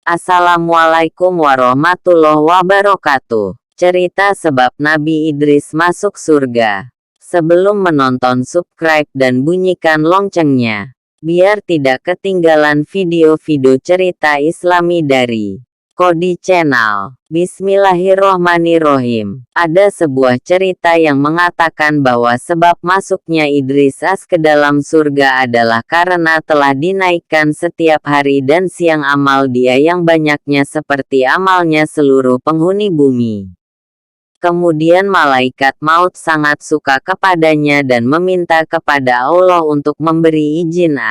Assalamualaikum warahmatullahi wabarakatuh. Cerita sebab Nabi Idris masuk surga. Sebelum menonton, subscribe dan bunyikan loncengnya, biar tidak ketinggalan video-video cerita Islami dari Kodi Channel. Bismillahirrohmanirrohim. Ada sebuah cerita yang mengatakan bahwa sebab masuknya Idris ke dalam surga adalah karena telah dinaikkan setiap hari dan siang amal dia yang banyaknya seperti amalnya seluruh penghuni bumi. Kemudian malaikat maut sangat suka kepadanya dan meminta kepada Allah untuk memberi izin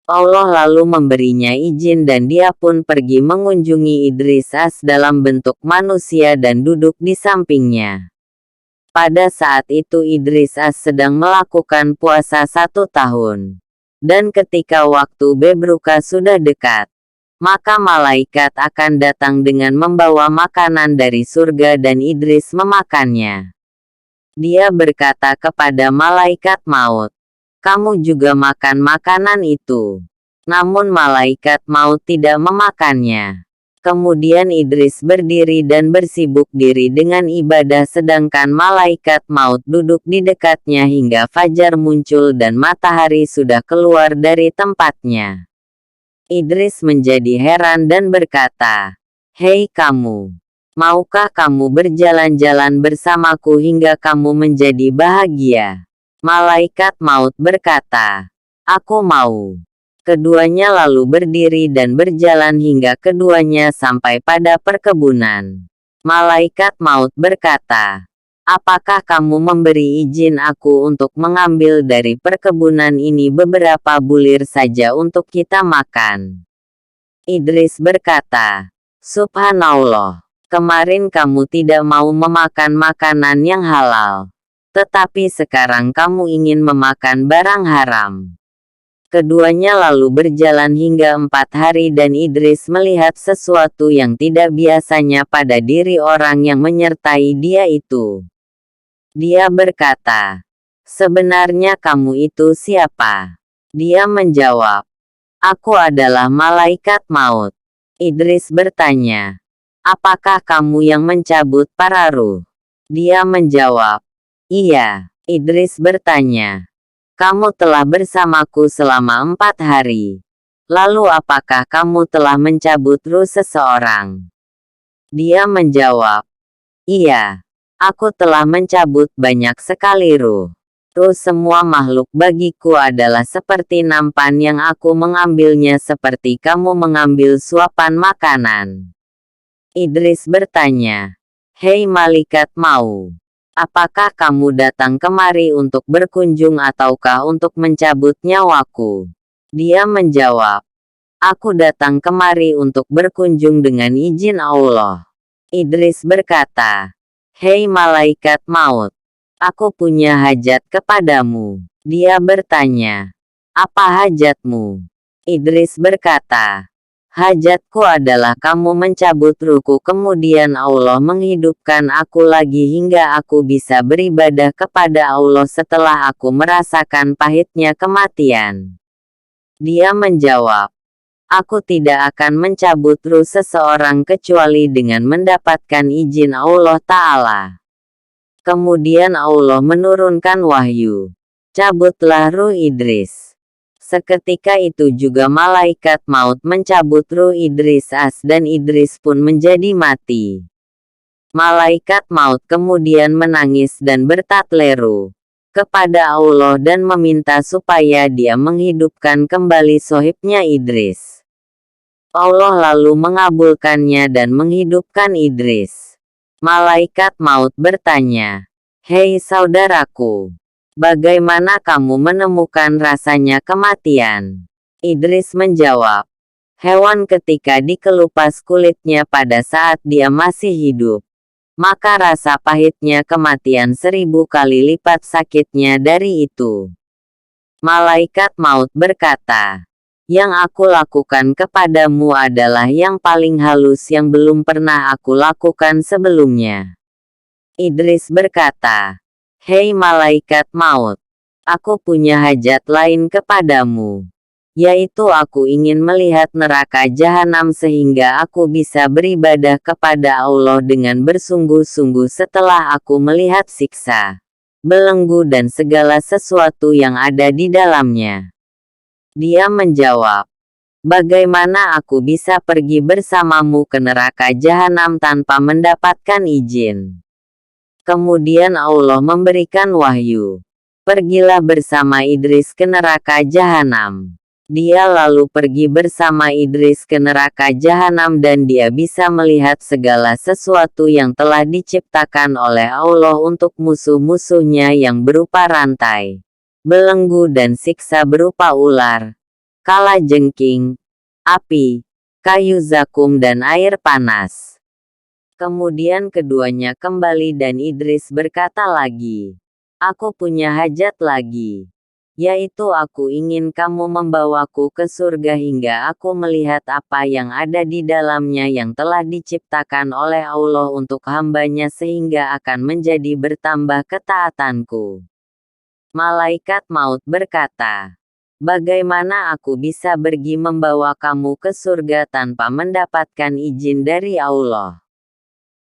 Allah lalu memberinya izin dan dia pun pergi mengunjungi Idris dalam bentuk manusia dan duduk di sampingnya. Pada saat itu Idris sedang melakukan puasa 1 tahun. Dan ketika waktu berbuka sudah dekat, maka malaikat akan datang dengan membawa makanan dari surga dan Idris memakannya. Dia berkata kepada malaikat maut, "Kamu juga makan makanan itu." Namun malaikat maut tidak memakannya. Kemudian Idris berdiri dan bersibuk diri dengan ibadah sedangkan malaikat maut duduk di dekatnya hingga fajar muncul dan matahari sudah keluar dari tempatnya. Idris menjadi heran dan berkata, "Hei kamu, maukah kamu berjalan-jalan bersamaku hingga kamu menjadi bahagia?" Malaikat maut berkata, "Aku mau." Keduanya lalu berdiri dan berjalan hingga keduanya sampai pada perkebunan. Malaikat maut berkata, "Apakah kamu memberi izin aku untuk mengambil dari perkebunan ini beberapa bulir saja untuk kita makan?" Idris berkata, "Subhanallah, kemarin kamu tidak mau memakan makanan yang halal, tetapi sekarang kamu ingin memakan barang haram." Keduanya lalu berjalan hingga 4 hari dan Idris melihat sesuatu yang tidak biasanya pada diri orang yang menyertai dia itu. Dia berkata, "Sebenarnya kamu itu siapa?" Dia menjawab, "Aku adalah malaikat maut." Idris bertanya, "Apakah kamu yang mencabut para ruh?" Dia menjawab, "Iya." Idris bertanya, "Kamu telah bersamaku selama 4 hari. Lalu apakah kamu telah mencabut ruh seseorang?" Dia menjawab, "Iya. Aku telah mencabut banyak sekali ruh. Ruh semua makhluk bagiku adalah seperti nampan yang aku mengambilnya seperti kamu mengambil suapan makanan." Idris bertanya, "Hei malaikat maut, apakah kamu datang kemari untuk berkunjung ataukah untuk mencabut nyawaku?" Dia menjawab, "Aku datang kemari untuk berkunjung dengan izin Allah." Idris berkata, "Hei malaikat maut, aku punya hajat kepadamu." Dia bertanya, "Apa hajatmu?" Idris berkata, "Hajatku adalah kamu mencabut ruhku kemudian Allah menghidupkan aku lagi hingga aku bisa beribadah kepada Allah setelah aku merasakan pahitnya kematian." Dia menjawab, "Aku tidak akan mencabut ruh seseorang kecuali dengan mendapatkan izin Allah Ta'ala." Kemudian Allah menurunkan wahyu, "Cabutlah ruh Idris." Seketika itu juga malaikat maut mencabut ruh Idris dan Idris pun menjadi mati. Malaikat maut kemudian menangis dan bertatleru kepada Allah dan meminta supaya dia menghidupkan kembali sohibnya Idris. Allah lalu mengabulkannya dan menghidupkan Idris. Malaikat maut bertanya, "Hei saudaraku, bagaimana kamu menemukan rasanya kematian?" Idris menjawab, "Hewan ketika dikelupas kulitnya pada saat dia masih hidup, maka rasa pahitnya kematian 1000 kali lipat sakitnya dari itu." Malaikat maut berkata, "Yang aku lakukan kepadamu adalah yang paling halus yang belum pernah aku lakukan sebelumnya." Idris berkata, "Hei malaikat maut, aku punya hajat lain kepadamu." yaitu aku ingin melihat neraka jahanam sehingga aku bisa beribadah kepada Allah dengan bersungguh-sungguh setelah aku melihat siksa, belenggu dan segala sesuatu yang ada di dalamnya. Dia menjawab, bagaimana aku bisa pergi bersamamu ke neraka jahanam tanpa mendapatkan izin? Kemudian Allah memberikan wahyu, pergilah bersama Idris ke neraka jahanam. Dia lalu pergi bersama Idris ke neraka jahanam dan dia bisa melihat segala sesuatu yang telah diciptakan oleh Allah untuk musuh-musuhnya yang berupa rantai, belenggu dan siksa berupa ular, kalajengking, api, kayu zakum dan air panas. Kemudian keduanya kembali dan Idris berkata lagi, aku punya hajat lagi, yaitu aku ingin kamu membawaku ke surga hingga aku melihat apa yang ada di dalamnya yang telah diciptakan oleh Allah untuk hambanya sehingga akan menjadi bertambah ketaatanku. Malaikat maut berkata, bagaimana aku bisa pergi membawa kamu ke surga tanpa mendapatkan izin dari Allah?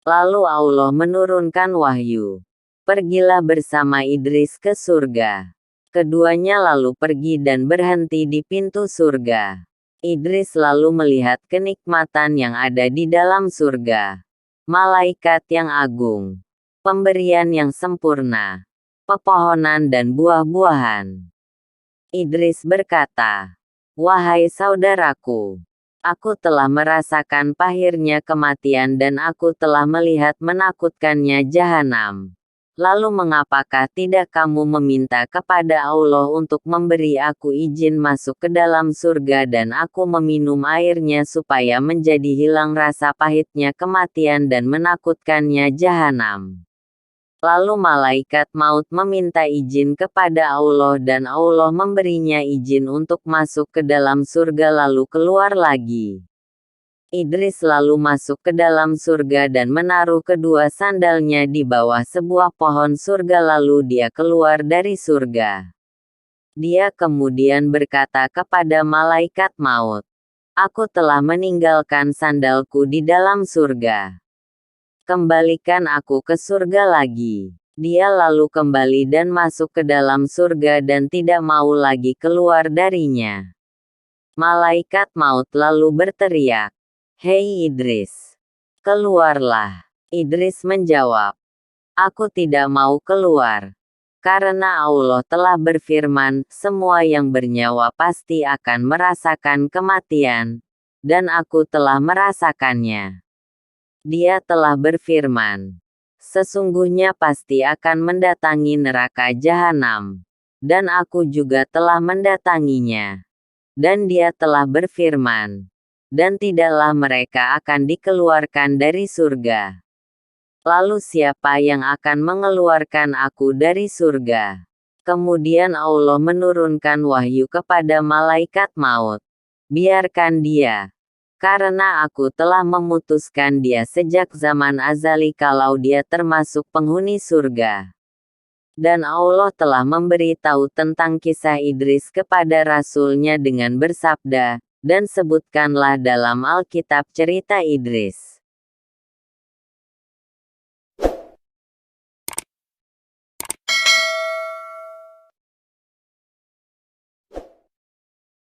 Lalu Allah menurunkan wahyu, pergilah bersama Idris ke surga. Keduanya lalu pergi dan berhenti di pintu surga. Idris lalu melihat kenikmatan yang ada di dalam surga, malaikat yang agung, pemberian yang sempurna, pepohonan dan buah-buahan. Idris berkata, wahai saudaraku, aku telah merasakan pahitnya kematian dan aku telah melihat menakutkannya jahanam. Lalu mengapakah tidak kamu meminta kepada Allah untuk memberi aku izin masuk ke dalam surga dan aku meminum airnya supaya menjadi hilang rasa pahitnya kematian dan menakutkannya jahanam? Lalu malaikat maut meminta izin kepada Allah dan Allah memberinya izin untuk masuk ke dalam surga lalu keluar lagi. Idris lalu masuk ke dalam surga dan menaruh kedua sandalnya di bawah sebuah pohon surga lalu dia keluar dari surga. Dia kemudian berkata kepada malaikat maut, aku telah meninggalkan sandalku di dalam surga. Kembalikan aku ke surga lagi. Dia lalu kembali dan masuk ke dalam surga dan tidak mau lagi keluar darinya. Malaikat maut lalu berteriak, hei Idris, keluarlah. Idris menjawab, aku tidak mau keluar. Karena Allah telah berfirman, semua yang bernyawa pasti akan merasakan kematian, dan aku telah merasakannya. Dia telah berfirman, sesungguhnya pasti akan mendatangi neraka jahanam, dan aku juga telah mendatanginya. Dan dia telah berfirman, dan tidaklah mereka akan dikeluarkan dari surga. Lalu siapa yang akan mengeluarkan aku dari surga? Kemudian Allah menurunkan wahyu kepada malaikat maut. Biarkan dia, karena aku telah memutuskan dia sejak zaman azali kalau dia termasuk penghuni surga. Dan Allah telah memberitahu tentang kisah Idris kepada Rasul-Nya dengan bersabda, dan sebutkanlah dalam Alkitab cerita Idris.